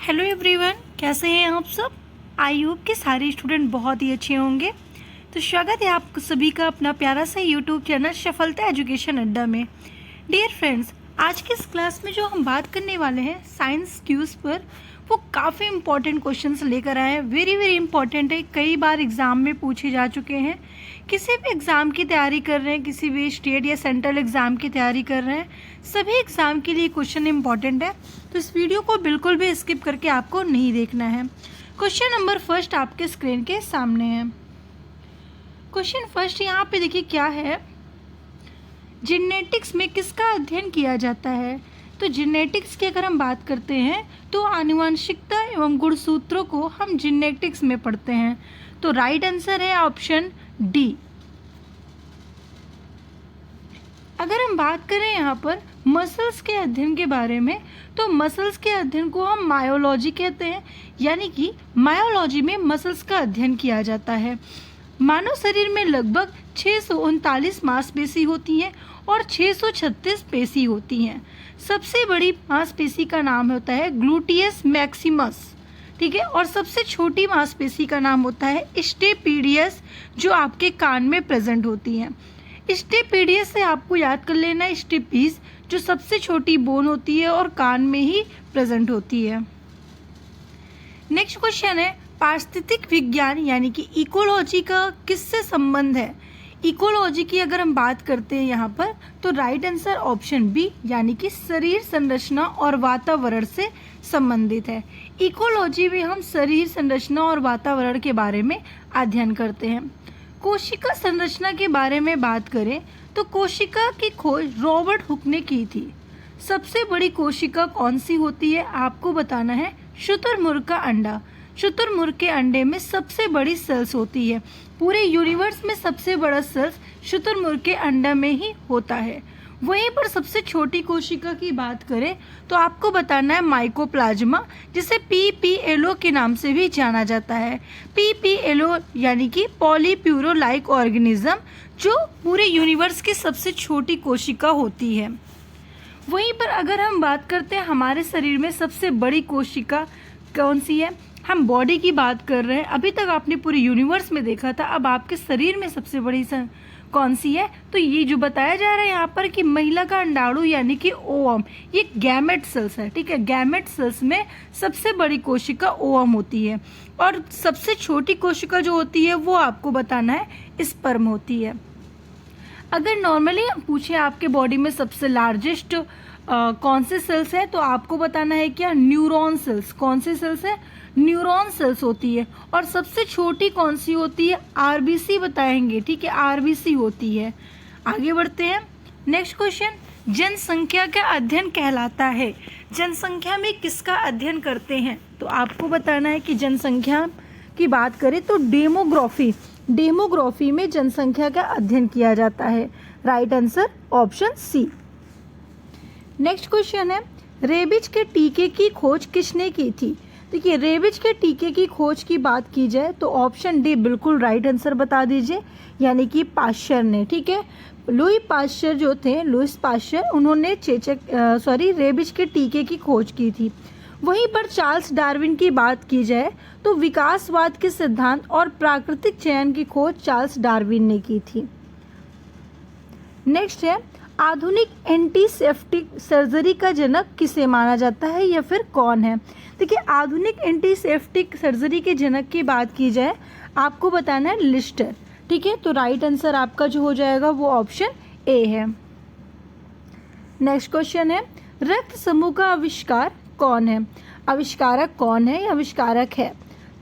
Hello everyone, कैसे हैं आप सब। आई होप कि सारे स्टूडेंट बहुत ही अच्छे होंगे। तो स्वागत है आप सभी का अपना प्यारा सा यूट्यूब चैनल सफलता एजुकेशन अड्डा में। डियर फ्रेंड्स, आज के इस क्लास में जो हम बात करने वाले हैं साइंस क्यूज पर, वो काफ़ी इंपॉर्टेंट क्वेश्चंस लेकर आए हैं। वेरी वेरी इंपॉर्टेंट है, कई बार एग्ज़ाम में पूछे जा चुके हैं। किसी भी एग्ज़ाम की तैयारी कर रहे हैं, किसी भी स्टेट या सेंट्रल एग्ज़ाम की तैयारी कर रहे हैं, सभी एग्ज़ाम के लिए क्वेश्चन इंपॉर्टेंट है। तो इस वीडियो को बिल्कुल भी स्किप करके आपको नहीं देखना है। क्वेश्चन नंबर फर्स्ट आपके स्क्रीन के सामने है। क्वेश्चन फर्स्ट यहाँ पे देखिए क्या है, जेनेटिक्स में किसका अध्ययन किया जाता है। तो जेनेटिक्स की अगर हम बात करते हैं तो आनुवंशिकता एवं गुणसूत्रों को हम जेनेटिक्स में पढ़ते हैं। तो राइट आंसर है ऑप्शन डी। अगर हम बात करें यहाँ पर मसल्स के अध्ययन के बारे में, तो मसल्स के अध्ययन को हम मायोलॉजी कहते हैं, यानी कि मायोलॉजी में मसल्स का अध्ययन किया जाता है। मानव शरीर में लगभग 639 मांसपेशी होती हैं और 636 पेशी होती हैं। सबसे बड़ी मांसपेशी का नाम होता है ग्लूटियस मैक्सिमस, ठीक है, और सबसे छोटी मांसपेशी का नाम होता है स्टेपीडियस, जो आपके कान में प्रेजेंट होती है। स्टेपीडियस से आपको याद कर लेना है स्टेपीज, जो सबसे छोटी बोन होती है और कान में ही प्रेजेंट होती है। नेक्स्ट क्वेश्चन है, पारिस्थितिक विज्ञान यानी कि इकोलॉजी का किससे संबंध है। इकोलॉजी की अगर हम बात करते हैं यहाँ पर, तो राइट आंसर ऑप्शन बी, यानी कि शरीर संरचना और वातावरण से संबंधित है। इकोलॉजी में हम शरीर संरचना और वातावरण के बारे में अध्ययन करते हैं। कोशिका संरचना के बारे में बात करें तो कोशिका की खोज रॉबर्ट हुक ने की थी। सबसे बड़ी कोशिका कौन सी होती है, आपको बताना है शुतुरमुर्ग का अंडा। शुतुरमुर्ग के अंडे में सबसे बड़ी सेल्स होती है। पूरे यूनिवर्स में सबसे बड़ा सेल्स शुतुरमुर्ग के अंडा में ही होता है। वहीं पर सबसे छोटी कोशिका की बात करें तो आपको बताना है माइकोप्लाज्मा, जिसे पीपीएलओ के नाम से भी जाना जाता है। पीपीएलओ यानी कि पॉलीप्यूरोलाइक ऑर्गेनिज्म, जो पूरे यूनिवर्स की सबसे छोटी कोशिका होती है। वहीं पर अगर हम बात करते हैं हमारे शरीर में सबसे बड़ी कोशिका कौन सी है, हम बॉडी की बात कर रहे हैं। अभी तक आपने पूरे यूनिवर्स में देखा था, अब आपके शरीर में सबसे बड़ी कौन सी है, तो ये जो बताया जा रहा है यहाँ पर कि महिला का अंडाणु यानी कि ओवम, ये गैमेट सेल्स है, ठीक है। गैमेट सेल्स में सबसे बड़ी कोशिका ओवम होती है और सबसे छोटी कोशिका जो होती है वो आपको बताना है स्पर्म होती है। अगर नॉर्मली हम पूछे आपके बॉडी में सबसे लार्जेस्ट कौन से सेल्स है, तो आपको बताना है क्या, न्यूरॉन सेल्स। कौन से सेल्स है, न्यूरॉन सेल्स होती है। और सबसे छोटी कौन सी होती है, आरबीसी बताएंगे, ठीक है, आरबीसी होती है। आगे बढ़ते हैं। नेक्स्ट क्वेश्चन, जनसंख्या का अध्ययन कहलाता है। जनसंख्या में किसका अध्ययन करते हैं, तो आपको बताना है कि जनसंख्या की बात करें तो डेमोग्राफी में जनसंख्या का अध्ययन किया जाता है। Right answer option C. Next question है, रेबीज के टीके की खोज किसने की थी। देखिए, रेबीज के टीके की खोज की बात की जाए तो ऑप्शन डी बिल्कुल राइट आंसर बता दीजिए, यानी कि पाश्चर ने, ठीक है। लुई पाश्चर जो थे, लुईस पाश्चर, उन्होंने रेबीज के टीके की खोज की थी। वहीं पर चार्ल्स डार्विन की बात की जाए तो विकासवाद के सिद्धांत और प्राकृतिक चयन की खोज चार्ल्स डार्विन ने की थी। नेक्स्ट है, आधुनिक एंटीसेप्टिक सर्जरी का जनक किसे माना जाता है या फिर कौन है। देखिए, आधुनिक एंटीसेप्टिक सर्जरी के जनक की बात की जाए, आपको बताना है लिस्टर, ठीक है। तो राइट आंसर आपका जो हो जाएगा वो ऑप्शन ए है। नेक्स्ट क्वेश्चन है, रक्त समूह का आविष्कार कौन है। आविष्कारक कौन है या आविष्कारक है,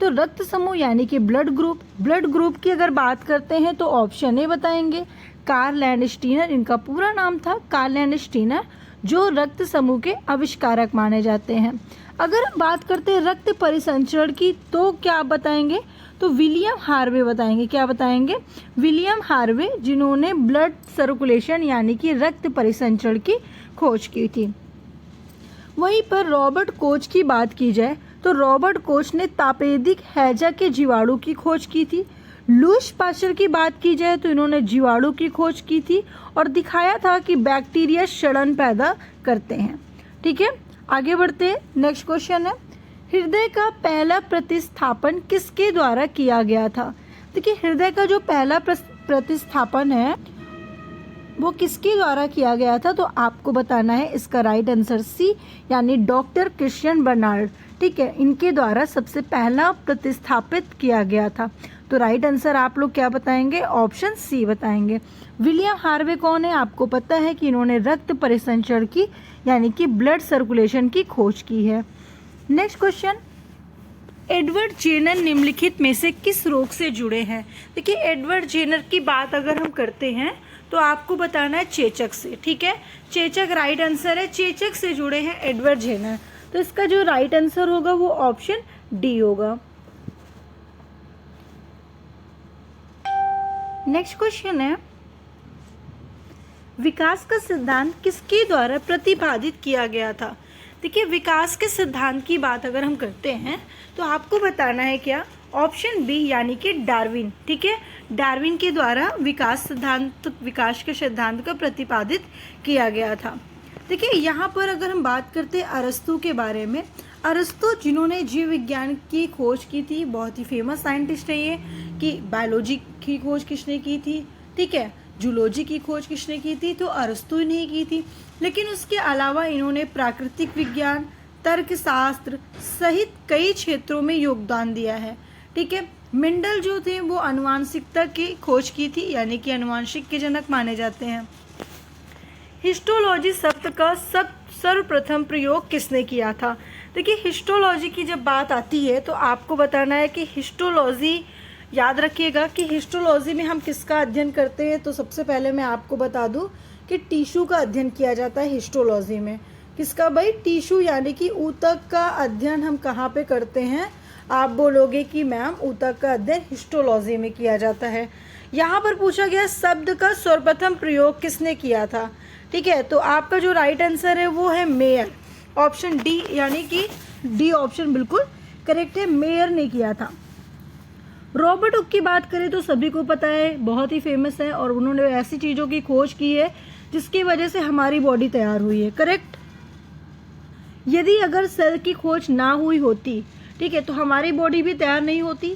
तो रक्त समूह यानी कि ब्लड ग्रुप की अगर बात करते हैं तो ऑप्शन ए बताएंगे, कार्ल लैंडस्टीनर, इनका पूरा नाम था कार्ल लैंडस्टीनर, जो रक्त समूह के आविष्कारक माने जाते हैं। अगर हम बात करते हैं रक्त परिसंचरण की, तो क्या बताएंगे, तो विलियम हार्वे बताएंगे। क्या बताएंगे, विलियम हार्वे, जिन्होंने ब्लड सर्कुलेशन यानी कि रक्त परिसंचरण की खोज की थी। वहीं पर रॉबर्ट कोच की बात की जाए तो रॉबर्ट कोच ने तापेदिक हैजा के जीवाणु की खोज की थी। लुईस पाश्चर की बात की जाए तो इन्होंने जीवाणु की खोज की थी और दिखाया था कि बैक्टीरिया सड़न पैदा करते हैं। ठीक है, आगे बढ़ते हैं। नेक्स्ट क्वेश्चन है, हृदय का पहला प्रतिस्थापन किसके द्वारा किया गया था? देखिए, हृदय का जो पहला प्रतिस्थापन है वो किसके द्वारा किया गया था, तो आपको बताना है इसका राइट आंसर सी, यानी डॉक्टर क्रिश्चियन बर्नार्ड। ठीक है, इनके द्वारा सबसे पहला प्रतिस्थापित किया गया था। तो राइट आंसर आप लोग क्या बताएंगे? ऑप्शन सी बताएंगे। विलियम हार्वे कौन है? आपको पता है कि इन्होंने रक्त परिसंचरण की यानी कि ब्लड सर्कुलेशन की खोज की है। नेक्स्ट क्वेश्चन, एडवर्ड जेनर निम्नलिखित में से किस रोग से जुड़े हैं? देखिए, एडवर्ड जेनर की बात अगर हम करते हैं तो आपको बताना है चेचक से। ठीक है, चेचक राइट आंसर है, चेचक से जुड़े हैं एडवर्ड जेनर। तो इसका जो राइट आंसर होगा वो ऑप्शन डी होगा। नेक्स्ट क्वेश्चन है, विकास का सिद्धांत किसके द्वारा प्रतिपादित किया गया था? देखिए, विकास के सिद्धांत की बात अगर हम करते हैं तो आपको बताना है क्या? ऑप्शन बी यानी कि डार्विन। ठीक है, डार्विन के द्वारा विकास के सिद्धांत को प्रतिपादित किया गया था। देखिए, यहाँ पर अगर हम बात करते हैं अरस्तु के बारे में, अरस्तु जिन्होंने जीव विज्ञान की खोज की थी, बहुत ही फेमस साइंटिस्ट है ये। कि बायोलॉजी की खोज किसने की थी? ठीक है, जूलॉजी की खोज किसने की थी? तो अरस्तु ने की थी। लेकिन उसके अलावा इन्होंने प्राकृतिक विज्ञान, तर्कशास्त्र सहित कई क्षेत्रों में योगदान दिया है। ठीक है, मेंडल जो थे वो आनुवांशिकता की खोज की थी, यानी कि आनुवांशिक के जनक माने जाते हैं। हिस्टोलॉजी शब्द का सर्वप्रथम प्रयोग किसने किया था? देखिए, हिस्टोलॉजी की जब बात आती है तो आपको बताना है कि हिस्टोलॉजी, याद रखिएगा कि हिस्टोलॉजी में हम किसका अध्ययन करते हैं। तो सबसे पहले मैं आपको बता दूं कि टिश्यू का अध्ययन किया जाता है हिस्टोलॉजी में। किसका भाई? टिश्यू, यानी कि ऊतक का अध्ययन हम कहाँ पे करते हैं? आप बोलोगे कि मैम ऊतक का अध्ययन हिस्टोलॉजी में किया जाता है। यहाँ पर पूछा गया शब्द का सर्वप्रथम प्रयोग किसने किया था? ठीक है, तो आपका जो राइट आंसर है वो है मेयर, ऑप्शन डी, यानी कि डी ऑप्शन बिल्कुल करेक्ट है, मेयर ने किया था। रॉबर्ट हुक की बात करें तो सभी को पता है, बहुत ही फेमस है और उन्होंने ऐसी चीज़ों की खोज की है जिसकी वजह से हमारी बॉडी तैयार हुई है। करेक्ट, यदि अगर सेल की खोज ना हुई होती, ठीक है, तो हमारी बॉडी भी तैयार नहीं होती।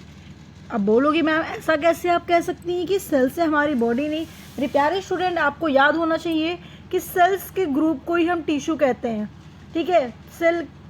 अब बोलोगे मैम ऐसा कैसे आप कह सकती हैं कि सेल से हमारी बॉडी नहीं? मेरे प्यारे स्टूडेंट, आपको याद होना चाहिए कि सेल्स के ग्रुप को ही हम टिश्यू कहते हैं। ठीक है,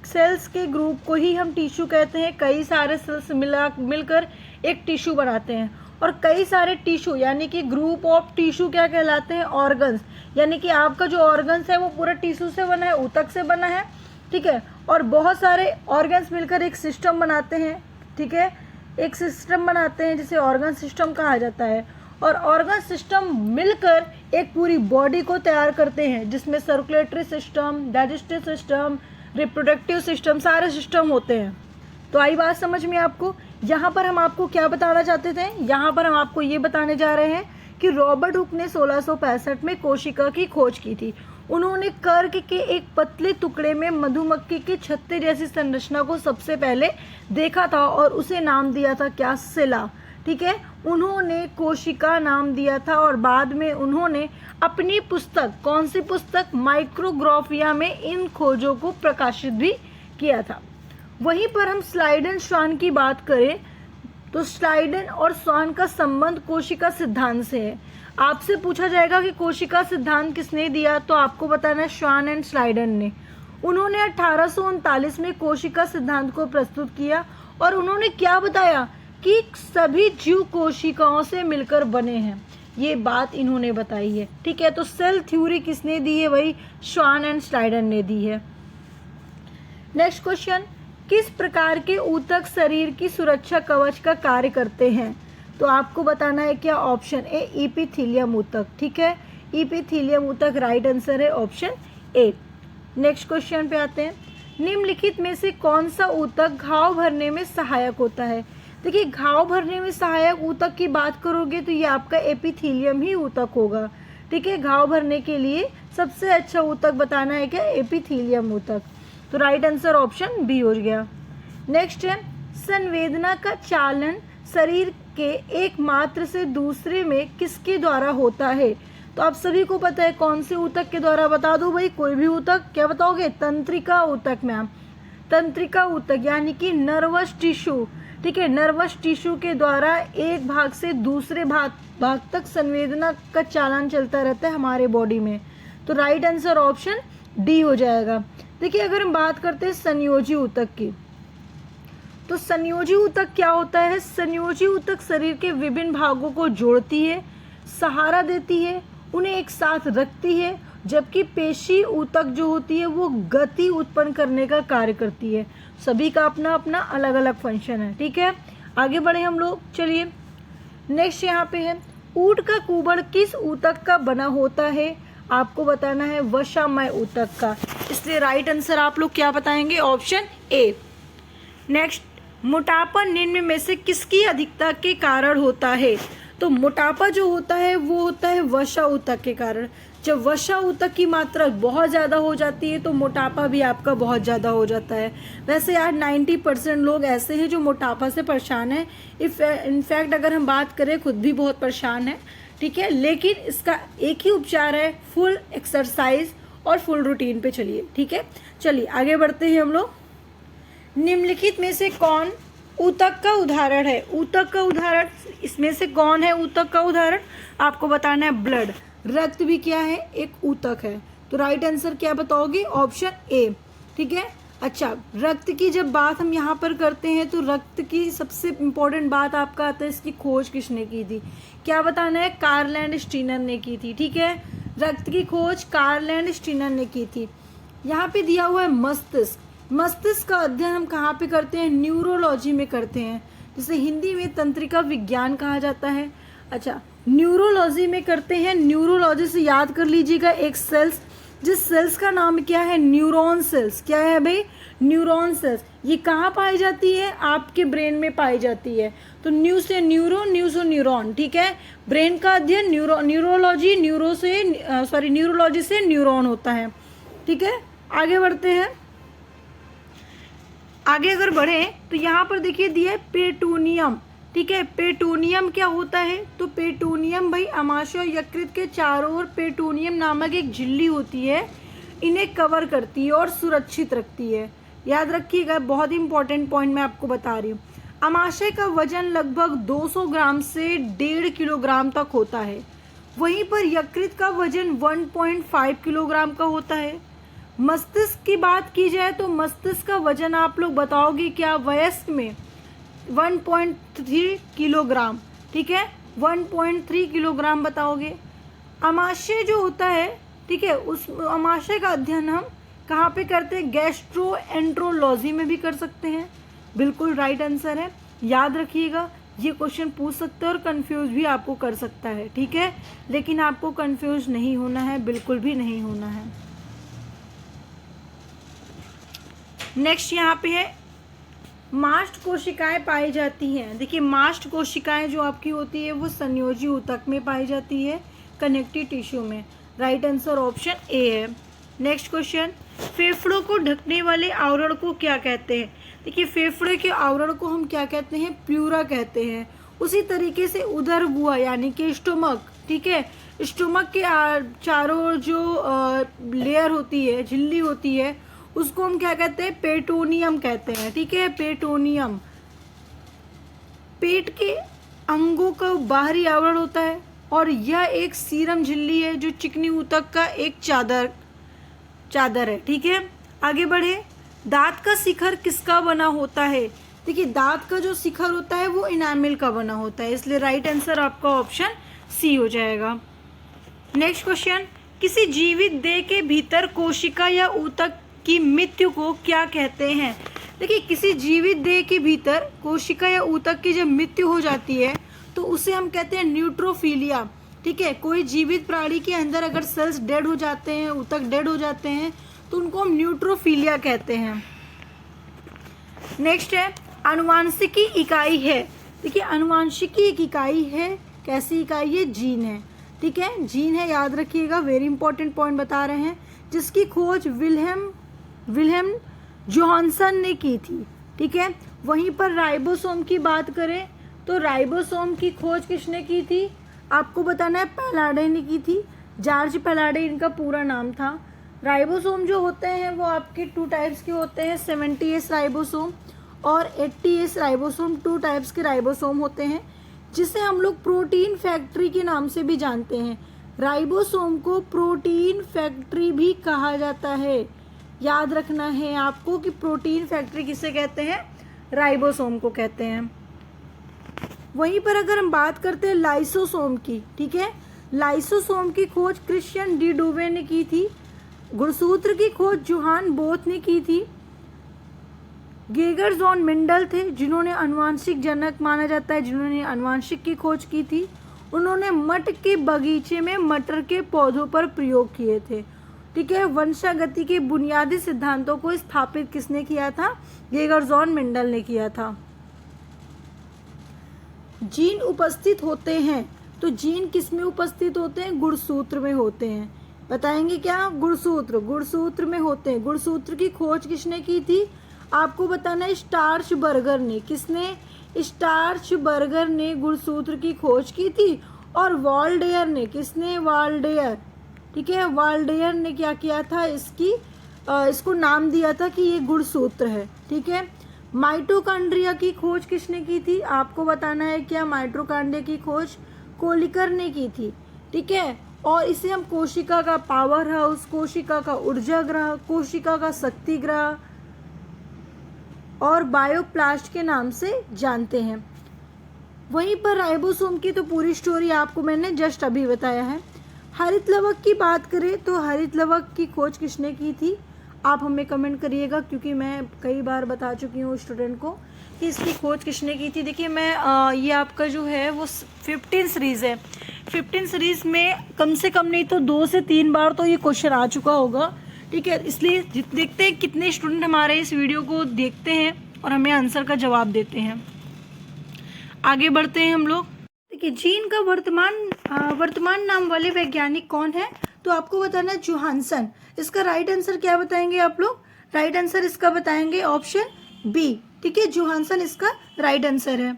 सेल्स के ग्रुप को ही हम टिश्यू कहते हैं। कई सारे सेल्स मिलकर एक टिश्यू बनाते हैं और कई सारे टिश्यू यानी कि ग्रुप ऑफ टिश्यू क्या कहलाते हैं? ऑर्गन्स। यानी कि आपका जो ऑर्गन्स है वो पूरा टिश्यू से बना है, ऊतक से बना है। ठीक है, और बहुत सारे ऑर्गन्स मिलकर एक सिस्टम बनाते हैं। ठीक है, एक सिस्टम बनाते हैं जिसे ऑर्गन सिस्टम कहा जाता है। और ऑर्गन सिस्टम मिलकर एक पूरी बॉडी को तैयार करते हैं जिसमें circulatory system, digestive system, reproductive system, सारे सिस्टम होते हैं। तो आई बात समझ में आपको? यहाँ पर हम आपको क्या बताना चाहते थे? यहाँ पर हम आपको ये बताने जा रहे हैं कि रॉबर्ट हुक ने 1665 में कोशिका की खोज की थी। उन्होंने कर्क के एक पतले टुकड़े में मधुमक्खी के छत्ते जैसी संरचना को सबसे पहले देखा था और उसे नाम दिया था क्या? सिला। ठीक है, उन्होंने कोशिका नाम दिया था और बाद में उन्होंने अपनी पुस्तक, कौन सी पुस्तक? माइक्रोग्राफिया में इन खोजों को प्रकाशित भी किया था। वहीं पर हम स्लाइडन श्वान की बात करें तो स्लाइडन और श्वान का संबंध कोशिका सिद्धांत से है। आपसे पूछा जाएगा कि कोशिका सिद्धांत किसने दिया, तो आपको बताना है श्वान एंड स्लाइडन ने। उन्होंने 1839 में कोशिका सिद्धांत को प्रस्तुत किया और उन्होंने क्या बताया कि सभी जीव कोशिकाओं से मिलकर बने हैं, ये बात इन्होंने बताई है। ठीक है, तो सेल थ्योरी किसने दी है? वही श्वान एंड स्लाइडन ने दी है। नेक्स्ट क्वेश्चन, किस प्रकार के ऊतक शरीर की सुरक्षा कवच का कार्य करते हैं? तो आपको बताना है क्या? ऑप्शन ए, इपिथीलियम ऊतक। ठीक है, इपिथीलियम ऊतक राइट आंसर है, ऑप्शन ए। नेक्स्ट क्वेश्चन पे आते हैं, निम्नलिखित में से कौन सा ऊतक घाव भरने में सहायक होता है? देखिए, घाव भरने में सहायक ऊतक की बात करोगे तो ये आपका एपिथीलियम ही ऊतक होगा। ठीक है, घाव भरने के लिए सबसे अच्छा ऊतक बताना है क्या? एपिथीलियम ऊतक। तो राइट आंसर ऑप्शन बी हो गया। नेक्स्ट है, संवेदना का चालन शरीर के एक मात्र से दूसरे में किसके द्वारा होता है? तो आप सभी को पता है कौन से ऊतक के द्वारा? बता दो भाई, कोई भी ऊतक। क्या बताओगे? तंत्रिका ऊतक मैम। तंत्रिका ऊतक यानी कि नर्वस टिश्यू, ठीक है, नर्वस टिश्यू के द्वारा एक भाग से दूसरे भाग तक संवेदना का चालन चलता रहता है हमारे बॉडी में। तो राइट आंसर ऑप्शन डी हो जाएगा। देखिए अगर हम बात करते हैं संयोजी ऊतक की, तो संयोजी ऊतक क्या होता है? संयोजी ऊतक शरीर के विभिन्न भागों को जोड़ती है, सहारा देती है, उन्हें एक साथ रखती है, जबकि पेशी ऊतक जो होती है वो गति उत्पन्न करने का कार्य करती है। सभी का अपना अपना अलग अलग फंक्शन है, ठीक है। आगे बढ़े हम लोग, चलिए नेक्स्ट यहाँ पे है, ऊंट का कुबड़ किस ऊतक का बना होता है? आपको बताना है वसामय ऊतक का, इसलिए राइट आंसर आप लोग क्या बताएंगे? Option A. नेक्स्ट, मोटापा निम्न में से किसकी अधिकता के कारण होता है? तो मोटापा जो होता है वो होता है वसा ऊतक के कारण। जब वसा ऊतक की मात्रा बहुत ज़्यादा हो जाती है तो मोटापा भी आपका बहुत ज़्यादा हो जाता है। वैसे यार 90% लोग ऐसे हैं जो मोटापा से परेशान हैं। इनफैक्ट अगर हम बात करें खुद भी बहुत परेशान है, ठीक है, लेकिन इसका एक ही उपचार है, फुल एक्सरसाइज और फुल रूटीन पे चलिए, ठीक है। चलिए आगे बढ़ते हैं हम लोग। निम्नलिखित में से कौन ऊतक का उदाहरण है? ऊतक का उदाहरण इसमें से कौन है ऊतक का उदाहरण? आपको बताना है ब्लड। रक्त भी क्या है? एक ऊतक है। तो राइट आंसर क्या बताओगे? ऑप्शन ए, ठीक है। अच्छा, रक्त की जब बात हम यहाँ पर करते हैं तो रक्त की सबसे इम्पोर्टेंट बात आपका आता है इसकी खोज किसने की थी? क्या बताना है? कार्ल एंड स्टीनर ने की थी, ठीक है। रक्त की खोज कार्ल एंड स्टीनर ने की थी। यहाँ पे दिया हुआ है मस्तिष्क। मस्तिष्क का अध्ययन हम कहाँ पे करते हैं? न्यूरोलॉजी में करते हैं, जिसे हिंदी में तंत्रिका विज्ञान कहा जाता है। अच्छा, न्यूरोलॉजी में करते हैं। न्यूरोलॉजी से याद कर लीजिएगा एक सेल्स, जिस सेल्स का नाम क्या है? Neuron cells. क्या है भाई? Neuron cells. ये कहाँ पाई जाती है? आपके ब्रेन में पाई जाती है। तो न्यू से न्यूरो, न्यू से न्यूरॉन, ठीक है। ब्रेन का अध्ययन न्यूरोलॉजी, न्यूरोलॉजी से न्यूरॉन होता है, ठीक है। आगे बढ़ते हैं। आगे अगर बढ़े तो यहाँ पर देखिए दिया है पेटूनियम, ठीक है। पेटूनियम क्या होता है? तो पेटूनियम भाई अमाशय यकृत के चारों ओर पेटूनियम नामक एक झिल्ली होती है, इन्हें कवर करती है और सुरक्षित रखती है। याद रखिएगा, बहुत ही इंपॉर्टेंट पॉइंट मैं आपको बता रही हूँ। अमाशय का वजन लगभग 200 ग्राम से 1.5 किलोग्राम तक होता है। वहीं पर यकृत का वजन 1.5 किलोग्राम का होता है। मस्तिष्क की बात की जाए तो मस्तिष्क का वजन आप लोग बताओगे क्या? वयस्क में 1.3 किलोग्राम, ठीक है, 1.3 किलोग्राम बताओगे। अमाशय जो होता है, ठीक है, उस अमाशय का अध्ययन हम कहाँ पे करते हैं? गैस्ट्रोएंट्रोलॉजी में भी कर सकते हैं। बिल्कुल राइट आंसर है। याद रखिएगा, ये क्वेश्चन पूछ सकते हैं और कंफ्यूज भी आपको कर सकता है, ठीक है, लेकिन आपको कंफ्यूज नहीं होना है, बिल्कुल भी नहीं होना है। नेक्स्ट यहाँ पे है मास्ट कोशिकाएं पाई जाती हैं। देखिए मास्ट कोशिकाएं जो आपकी होती है वो संयोजी ऊतक में पाई जाती है, कनेक्टिव टिश्यू में। राइट आंसर ऑप्शन ए है। नेक्स्ट क्वेश्चन, फेफड़ों को ढकने वाले आवरण को क्या कहते हैं? देखिए फेफड़े के आवरण को हम क्या कहते हैं? प्लूरा कहते हैं। उसी तरीके से उदर गुहा यानी कि स्टोमक, ठीक है, स्टोमक के चारों ओर जो लेयर होती है, झिल्ली होती है, उसको हम क्या कहते हैं? पेटोनियम कहते हैं, ठीक है, पेटोनियम। पेट के अंगों का बाहरी आवरण होता है और यह एक सीरम झिल्ली है जो चिकनी ऊतक का एक चादर है, ठीक है। आगे बढ़े। दांत का शिखर किसका बना होता है? देखिए दांत का जो शिखर होता है वो इनामिल का बना होता है, इसलिए राइट आंसर आपका ऑप्शन सी हो जाएगा। नेक्स्ट क्वेश्चन, किसी जीवित देह के भीतर कोशिका या ऊतक की मृत्यु को क्या कहते हैं? देखिए किसी जीवित देह के भीतर कोशिका या ऊतक की जब मृत्यु हो जाती है तो उसे हम कहते हैं न्यूट्रोफिलिया, ठीक है। कोई जीवित प्राणी के अंदर अगर सेल्स डेड हो जाते हैं, ऊतक डेड हो जाते हैं, तो उनको हम न्यूट्रोफिलिया कहते हैं। नेक्स्ट है आनुवांशिकी इकाई है। देखिए आनुवांशिकी एक इकाई है, कैसी इकाई है? जीन है, ठीक है, जीन है, याद रखिएगा, वेरी इंपॉर्टेंट पॉइंट बता रहे हैं, जिसकी खोज विल्हेम जोहानसन ने की थी, ठीक है। वहीं पर राइबोसोम की बात करें तो राइबोसोम की खोज किसने की थी? आपको बताना है पैलाडे ने की थी। जॉर्ज पैलाडे इनका पूरा नाम था। राइबोसोम जो होते हैं वो आपके 2 टाइप्स के होते हैं, 70S राइबोसोम और 80S राइबोसोम। 2 टाइप्स के राइबोसोम होते हैं जिसे हम लोग प्रोटीन फैक्ट्री के नाम से भी जानते हैं। राइबोसोम को प्रोटीन फैक्ट्री भी कहा जाता है। याद रखना है आपको कि प्रोटीन फैक्ट्री किसे कहते हैं, राइबोसोम को कहते हैं। वहीं पर अगर हम बात करते हैं लाइसोसोम की, ठीक है, लाइसोसोम की खोज क्रिश्चियन डी डुवे ने की थी। गुणसूत्र की खोज जोहान बोथ ने की थी। गेगर जॉन मिंडल थे जिन्होंने आनुवांशिक जनक माना जाता है, जिन्होंने आनुवांशिक की खोज की थी। उन्होंने मट के बगीचे में मटर के पौधों पर प्रयोग किए थे, ठीक है। वंशागति के बुनियादी सिद्धांतों को स्थापित किसने किया था, गेगर जॉन मिंडल ने किया था। जीन उपस्थित होते हैं, तो जीन किस में उपस्थित होते हैं, गुणसूत्र में होते हैं। बताएंगे क्या, गुणसूत्र, गुणसूत्र में होते हैं। गुणसूत्र की खोज किसने की थी, आपको बताना है स्टार्चबर्गर ने। किसने, स्टार्चबर्गर ने गुणसूत्र की खोज की थी। और वाल्डेयर ने, किसने, वाल्डेयर, ठीक है, वाल्डेयर ने क्या किया था, इसको नाम दिया था कि ये गुणसूत्र है, ठीक है। माइटोकॉन्ड्रिया की खोज किसने की थी, आपको बताना है क्या, माइटोकॉन्ड्रिया की खोज कोलिकर ने की थी, ठीक है। और इसे हम कोशिका का पावर हाउस, कोशिका का ऊर्जा ग्रह, कोशिका का शक्ति ग्रह और बायोप्लास्ट के नाम से जानते हैं। वहीं पर राइबोसोम की तो पूरी स्टोरी आपको मैंने जस्ट अभी बताया है। हरित लवक की बात करें तो हरित लवक की खोज किसने की थी, आप हमें कमेंट करिएगा, क्योंकि मैं कई बार बता चुकी हूँ स्टूडेंट को कि इसकी खोज किसने की थी। देखिए मैं ये आपका जो है वो 15 सीरीज़ है। 15 सीरीज़ में कम से कम नहीं तो 2 से 3 बार तो ये क्वेश्चन आ चुका होगा, ठीक है। इसलिए देखते हैं कितने स्टूडेंट हमारे इस वीडियो को देखते हैं और हमें आंसर का जवाब देते हैं। आगे बढ़ते हैं हम लोग। देखिए जीन का वर्तमान नाम वाले वैज्ञानिक कौन है, तो आपको बताना है जोहानसन। इसका राइट आंसर क्या बताएंगे आप लोग, राइट आंसर इसका बताएंगे ऑप्शन बी, ठीक है, जोहानसन इसका राइट आंसर है।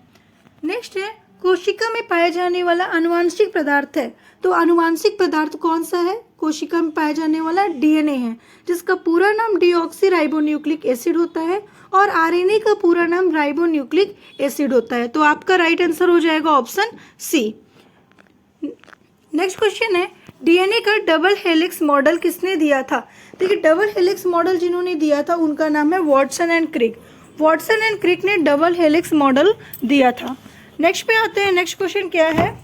नेक्स्ट है कोशिका में पाया जाने वाला आनुवांशिक पदार्थ है, तो आनुवांशिक पदार्थ कौन सा है, कोशिका में पाया जाने वाला डीएनए है, जिसका पूरा नाम डीऑक्सी राइबोन्यूक्लिक एसिड होता है और आरएनए का पूरा नाम राइबोन्यूक्लिक एसिड होता है। तो आपका राइट आंसर हो जाएगा ऑप्शन सी। नेक्स्ट क्वेश्चन है डीएनए का डबल हेलिक्स मॉडल किसने दिया था। देखिए डबल हेलिक्स मॉडल जिन्होंने दिया था उनका नाम है Watson and Crick. Watson and Crick ने डबल हेलिक्स मॉडल दिया था। नेक्स्ट पे आते हैं। नेक्स्ट क्वेश्चन क्या है,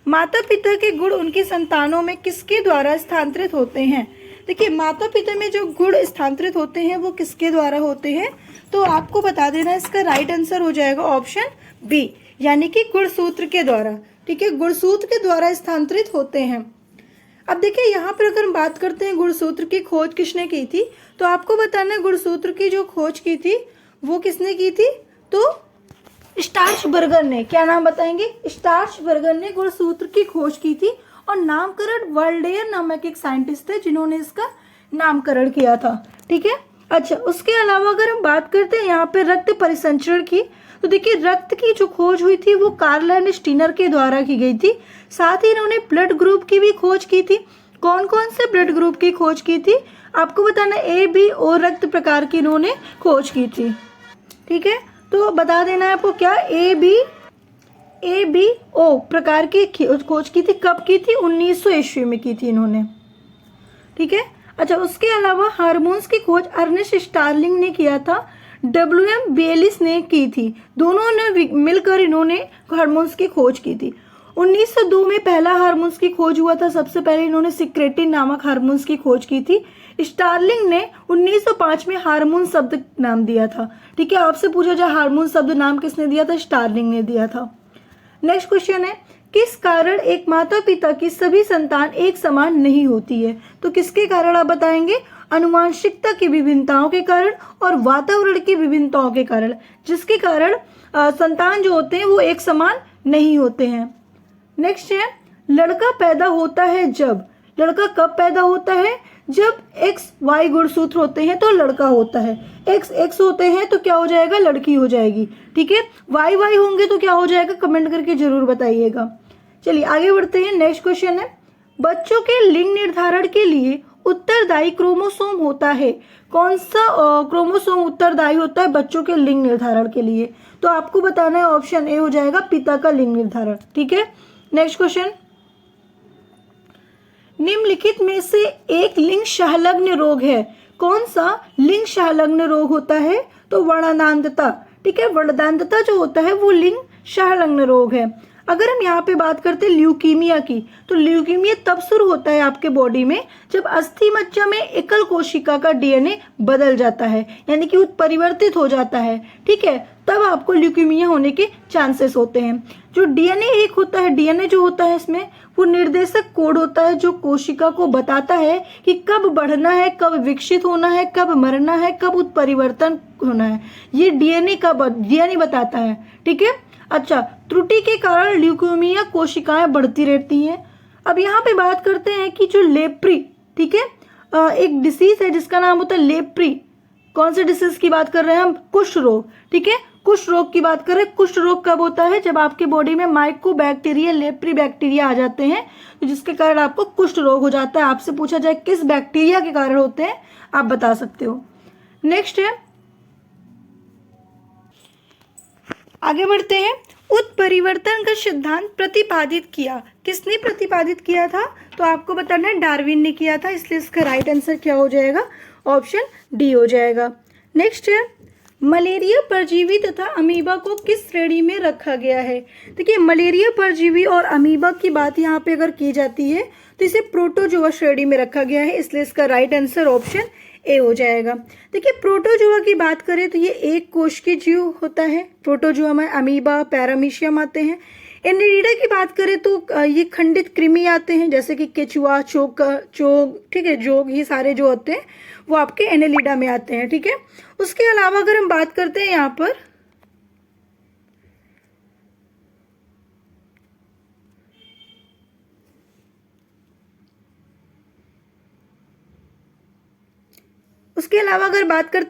माता पिता के गुण उनकी संतानों में किसके द्वारा स्थानांतरित होते हैं। देखिए माता पिता में जो गुण स्थानांतरित होते हैं वो किसके द्वारा होते हैं, तो आपको बता देना इसका राइट आंसर हो जाएगा ऑप्शन बी, यानी कि गुणसूत्र के द्वारा, ठीक है, गुणसूत्र के द्वारा स्थानांतरित होते हैं। अब देखिए यहाँ पर अगर हम बात करते हैं गुणसूत्र की खोज किसने की थी, तो आपको बताना है गुणसूत्र की जो खोज की थी वो किसने की थी, तो स्टार्चबर्गर ने। क्या नाम बताएंगे, स्टार्चबर्गर ने गुणसूत्र की खोज की थी और नामकरण वाल्डेयर नामक एक साइंटिस्ट थे जिन्होंने इसका नामकरण किया था, ठीक है। अच्छा उसके अलावा अगर हम बात करते हैं यहाँ पे रक्त परिसंचरण की, तो देखिए रक्त की जो खोज हुई थी वो कार्ल एंड स्टीनर के द्वारा की गई थी। साथ ही इन्होंने ब्लड ग्रुप की भी खोज की थी। कौन कौन से ब्लड ग्रुप की खोज की थी, आपको बताना ए बी ओ रक्त प्रकार की इन्होंने खोज की थी, ठीक है। तो बता देना है आपको क्या, ए बी ओ प्रकार की खोज की थी। कब की थी, 1900 ईस्वी में की थी इन्होंने, ठीक है। अच्छा उसके अलावा हार्मोन्स की खोज अर्नेस्ट स्टार्लिंग ने किया था, WM बेलिस ने की थी। दोनों ने मिलकर इन्होंने हार्मोन्स की खोज की थी। 1902 में पहला हार्मोन्स की खोज हुआ था। सबसे पहले इन्होंने सिक्रेटिन नामक हार्मोन्स की खोज की थी। स्टार्लिंग ने 1905 में हार्मोन शब्द नाम दिया था, ठीक है। आपसे पूछा जाए हार्मोन शब्द नाम किसने दिया था, स्टार्लिंग ने दिया था। नेक्स्ट क्वेश्चन है किस कारण एक माता पिता की सभी संतान एक समान नहीं होती है, तो किसके कारण आप बताएंगे, आनुवांशिकता की विभिन्नताओं के कारण और वातावरण की विभिन्नताओं के कारण, जिसके कारण संतान जो होते हैं वो एक समान नहीं होते हैं। नेक्स्ट है लड़का पैदा होता है जब, लड़का कब पैदा होता है, जब XY गुणसूत्र होते हैं तो लड़का होता है, XX होते हैं तो क्या हो जाएगा, लड़की हो जाएगी, ठीक है। YY होंगे तो क्या हो जाएगा, कमेंट करके जरूर बताइएगा। चलिए आगे बढ़ते हैं। नेक्स्ट क्वेश्चन है बच्चों के लिंग निर्धारण के लिए उत्तरदायी क्रोमोसोम होता है? कौन सा क्रोमोसोम उत्तरदायी होता है बच्चों के लिंग निर्धारण के लिए? तो आपको बताना है, ऑप्शन ए हो जाएगा पिता का लिंग निर्धारण। ठीक है, नेक्स्ट क्वेश्चन, निम्नलिखित में से एक लिंग संलग्न रोग है, कौन सा लिंग संलग्न रोग होता है? तो वर्णांधता। ठीक है, वर्णांधता जो होता है वो लिंग संलग्न रोग है। अगर हम यहाँ पे बात करते हैं ल्यूकीमिया की, तो ल्यूकीमिया तब शुरू होता है आपके बॉडी में जब अस्थि मज्जा में एकल कोशिका का डीएनए बदल जाता है, यानी कि उत्परिवर्तित हो जाता है। ठीक है, तब आपको ल्यूकीमिया होने के चांसेस होते हैं। जो डीएनए एक होता है, डीएनए जो होता है इसमें वो निर्देशक कोड होता है जो कोशिका को बताता है कि कब बढ़ना है, कब विकसित होना है, कब मरना है, कब उत्परिवर्तन होना है। ये डीएनए बताता है। ठीक है, अच्छा, त्रुटि के कारण ल्यूकेमिया कोशिकाएं बढ़ती रहती हैं। अब यहाँ पे बात करते हैं कि जो लेप्री, ठीक है, एक डिसीज है जिसका नाम होता है लेप्री। कौन से डिसीज की बात कर रहे हैं हम? कुष्ठ रोग। ठीक है, कुष्ठ रोग की बात कर रहे हैं। कुष्ठ रोग कब होता है? जब आपके बॉडी में माइकोबैक्टीरिया, लेप्री बैक्टीरिया आ जाते हैं, तो जिसके कारण आपको कुष्ठ रोग हो जाता है। आपसे पूछा जाए किस बैक्टीरिया के कारण होते हैं, आप बता सकते हो। नेक्स्ट है, आगे बढ़ते हैं। उत्परिवर्तन का सिद्धांत प्रतिपादित किया, किसने प्रतिपादित किया था? तो आपको बताना है डार्विन ने किया था, इसलिए इसका राइट आंसर क्या हो जाएगा? ऑप्शन डी हो जाएगा। नेक्स्ट है, मलेरिया परजीवी तथा अमीबा को किस श्रेणी में रखा गया है? देखिए, मलेरिया परजीवी और अमीबा की बात यहाँ पे अगर की जाती है तो इसे प्रोटोजोआ श्रेणी में रखा गया है, इसलिए इसका राइट आंसर ऑप्शन ए हो जाएगा। देखिए, प्रोटोजोआ की बात करें तो ये एक कोश के जीव होता है। प्रोटोजोआ में अमीबा, पैरामीशियम आते हैं। एनेलिडा की बात करें तो ये खंडित कृमि आते हैं, जैसे कि केचुआ, चोग, ठीक है, जोग, ये सारे जो होते हैं वो आपके एनेलिडा में आते हैं। ठीक है, उसके अलावा अगर हम बात करते हैं यहाँ पर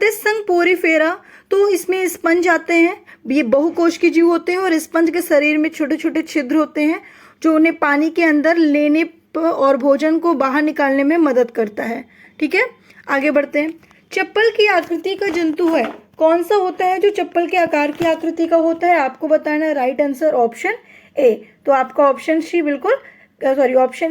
हैं संघ पोरीफेरा, तो इसमें स्पंज आते हैं। ये बहुकोश के जीव होते हैं और स्पंज के शरीर में छोटे छोटे छिद्र होते हैं जो उन्हें पानी के अंदर लेने और भोजन को बाहर निकालने में मदद करता है। ठीक है, आगे बढ़ते हैं। चप्पल की आकृति का जंतु है, कौन सा होता है जो चप्पल के आकार की आकृति का होता है? आपको बताना है राइट आंसर ऑप्शन ए। तो आपका ऑप्शन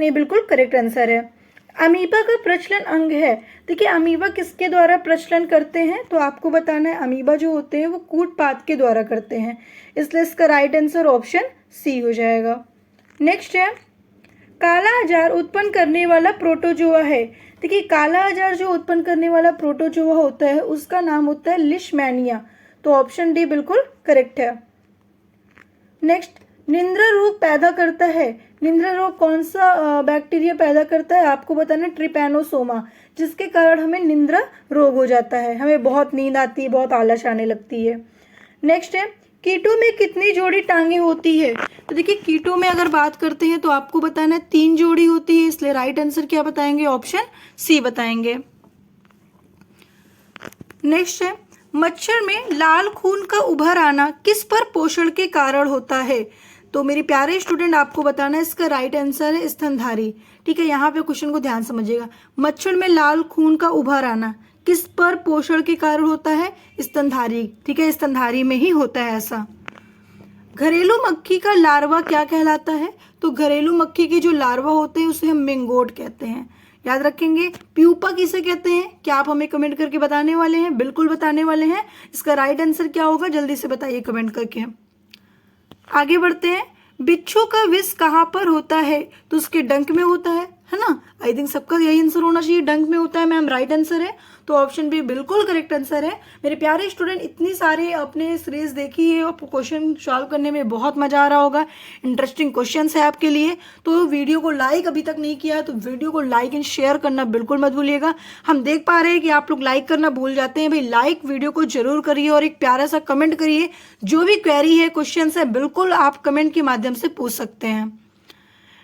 ए बिल्कुल करेक्ट आंसर है। अमीबा का प्रचलन अंग है। देखिए, अमीबा किसके द्वारा प्रचलन करते हैं? तो आपको बताना है अमीबा जो होते हैं वो कूटपात के द्वारा करते हैं, इसलिए इसका राइट आंसर ऑप्शन सी हो जाएगा। नेक्स्ट है, काला आजार उत्पन्न करने वाला प्रोटोजोआ है। देखिए, काला आजार जो उत्पन्न करने वाला प्रोटोजोआ होता है उसका नाम होता है लिशमैनिया, तो ऑप्शन डी बिल्कुल करेक्ट है। नेक्स्ट, निंद्रा रोग पैदा करता है। निंद्रा रोग कौन सा बैक्टीरिया पैदा करता है? आपको बताना है ट्रिपैनोसोमा, जिसके कारण हमें निंद्रा रोग हो जाता है, हमें बहुत नींद आती है, बहुत आलस आने लगती है। नेक्स्ट है, कीटों में कितनी जोड़ी टांगे होती है? तो देखिए, कीटों में अगर बात करते हैं तो आपको बताना है 3 जोड़ी होती है, इसलिए राइट आंसर क्या बताएंगे? ऑप्शन सी बताएंगे। नेक्स्ट है, मच्छर में लाल खून का उभर आना किस पर पोषण के कारण होता है? तो मेरे प्यारे स्टूडेंट, आपको बताना है इसका राइट आंसर है स्तनधारी। ठीक है, यहाँ पे क्वेश्चन को ध्यान समझिएगा। मच्छर में लाल खून का उभर आना किस पर पोषण के कारण होता है? स्तनधारी। ठीक है, स्तनधारी में ही होता है ऐसा। घरेलू मक्खी का लार्वा क्या कहलाता है? तो घरेलू मक्खी के जो लार्वा होते हैं उसे हम मेंगोट कहते हैं, याद रखेंगे। प्यूपा किसे कहते हैं? क्या आप हमें कमेंट करके बताने वाले हैं? बिल्कुल बताने वाले हैं। इसका राइट आंसर क्या होगा? जल्दी से बताइए कमेंट करके। आगे बढ़ते हैं। बिच्छू का विष कहाँ पर होता है? तो उसके डंक में होता है ना? आई थिंक सबका यही आंसर होना चाहिए, डंक में होता है मैम, राइट आंसर है। तो ऑप्शन बी बिल्कुल करेक्ट आंसर है। मेरे प्यारे स्टूडेंट, इतनी सारे अपने सीरीज देखी है और क्वेश्चन सॉल्व करने में बहुत मजा आ रहा होगा, इंटरेस्टिंग क्वेश्चंस है आपके लिए। तो वीडियो को लाइक अभी तक नहीं किया तो वीडियो को लाइक एंड शेयर करना बिल्कुल मत भूलिएगा। हम देख पा रहे हैं कि आप लोग लाइक करना भूल जाते हैं। भाई, लाइक वीडियो को जरूर करिए और एक प्यारा सा कमेंट करिए। जो भी क्वेरी है, क्वेश्चन है, बिल्कुल आप कमेंट के माध्यम से पूछ सकते हैं।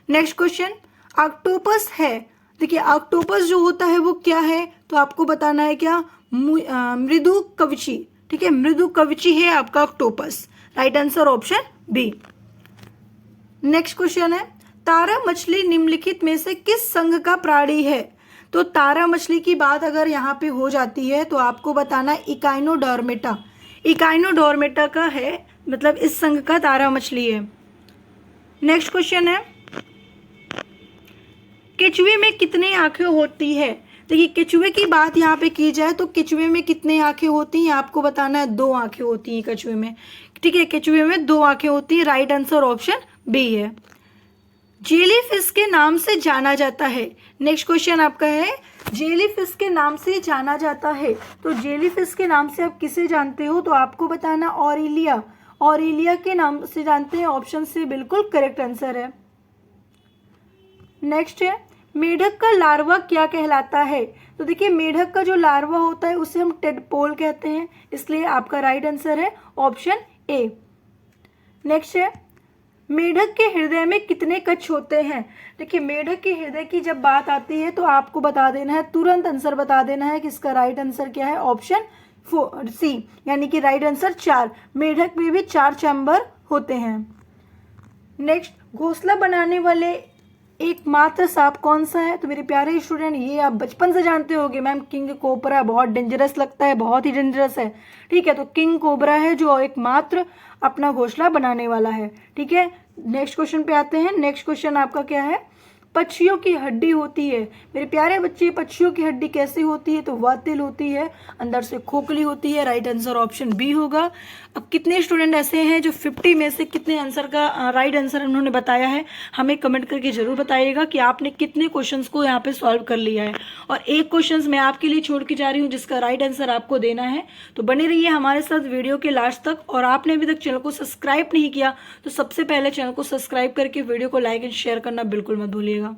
नेक्स्ट क्वेश्चन, ऑक्टोपस है। देखिए, ऑक्टोपस जो होता है वो क्या है? तो आपको बताना है क्या? मृदु कवची। ठीक है, मृदु कवची है आपका octopus, right answer option B. Next question है, तारा मछली निम्नलिखित में से किस संघ का प्राणी है? तो तारा मछली की बात अगर यहाँ पे हो जाती है तो आपको बताना इकाइनोडोर्मेटा, इकाइनोडोर्मेटा का है, मतलब इस संघ का तारा मछली है। नेक्स्ट क्वेश्चन है, केचुए में कितने आंखें होती है? देखिए केचुए की बात यहाँ पे की जाए तो केचुए में कितने आंखें होती हैं आपको बताना है, 2 आंखें होती हैं केचुए में। ठीक है, केचुए में 2 आंखें होती हैं। राइट आंसर ऑप्शन बी है। जेलीफिश के नाम से जाना जाता है। नेक्स्ट क्वेश्चन आपका है, जेलीफिश के नाम से जाना जाता है, तो जेलीफिश के नाम से आप किसे जानते हो? तो आपको बताना ऑरेलिया, ऑरेलिया के नाम से जानते हैं। ऑप्शन सी बिल्कुल करेक्ट आंसर है। नेक्स्ट है, मेढक का लार्वा क्या कहलाता है? तो देखिए मेढक का जो लार्वा होता है उसे हम टेडपोल कहते हैं, इसलिए आपका राइट आंसर है ऑप्शन ए। नेक्स्ट है, मेढक के हृदय में कितने कच्छ होते हैं? देखिए मेढक के हृदय की जब बात आती है तो आपको बता देना है, तुरंत आंसर बता देना है कि इसका राइट आंसर क्या है। ऑप्शन सी, यानी कि राइट आंसर 4। मेढक में भी 4 चैम्बर होते हैं। नेक्स्ट, घोंसला बनाने वाले एकमात्र सांप कौन सा है? तो मेरे प्यारे स्टूडेंट ये आप बचपन से जानते होंगे मैम, किंग कोबरा। बहुत डेंजरस लगता है, बहुत ही डेंजरस है। ठीक है, तो किंग कोबरा है जो एकमात्र अपना घोंसला बनाने वाला है। ठीक है, नेक्स्ट क्वेश्चन पे आते हैं। नेक्स्ट क्वेश्चन आपका क्या है, पक्षियों की हड्डी होती है। मेरे प्यारे बच्चे, पक्षियों की हड्डी कैसी होती है? तो वातिल होती है, अंदर से खोखली होती है। राइट आंसर ऑप्शन बी होगा। अब कितने स्टूडेंट ऐसे हैं जो 50 में से कितने आंसर का राइट आंसर उन्होंने बताया है? हमें कमेंट करके जरूर बताइएगा कि आपने कितने क्वेश्चंस को यहाँ पे सॉल्व कर लिया है। और एक क्वेश्चन मैं आपके लिए छोड़ के जा रही हूँ जिसका राइट आंसर आपको देना है। तो बने रहिए हमारे साथ वीडियो के लास्ट तक। और आपने अभी तक चैनल को सब्सक्राइब नहीं किया तो सबसे पहले चैनल को सब्सक्राइब करके वीडियो को लाइक एंड शेयर करना बिल्कुल मत भूलिएगा।